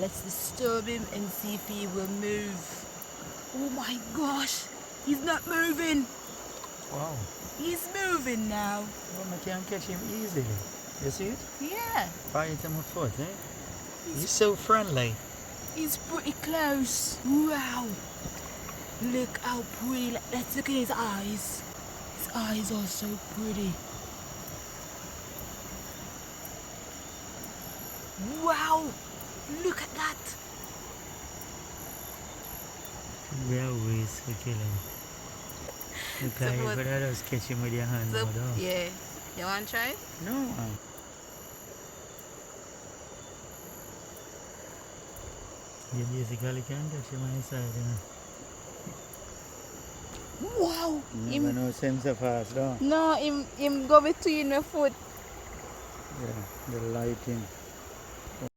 Let's disturb him and see if he will move. Oh my gosh, he's not moving. Wow. He's moving now. Well, I can catch him easily. You see it? Yeah, Bite him with foot, eh? He's so friendly. he's pretty close. Wow. Look how pretty. Let's look at his eyes. His eyes are so pretty. Wow. Look at that. We always kill him. Look So how you what- better just catch him with your hand now, though. Yeah. You want to try? No. You basically can't catch him on his side, you know. Wow. You never know him so fast, though. No, him go between your foot. Yeah, the lighting.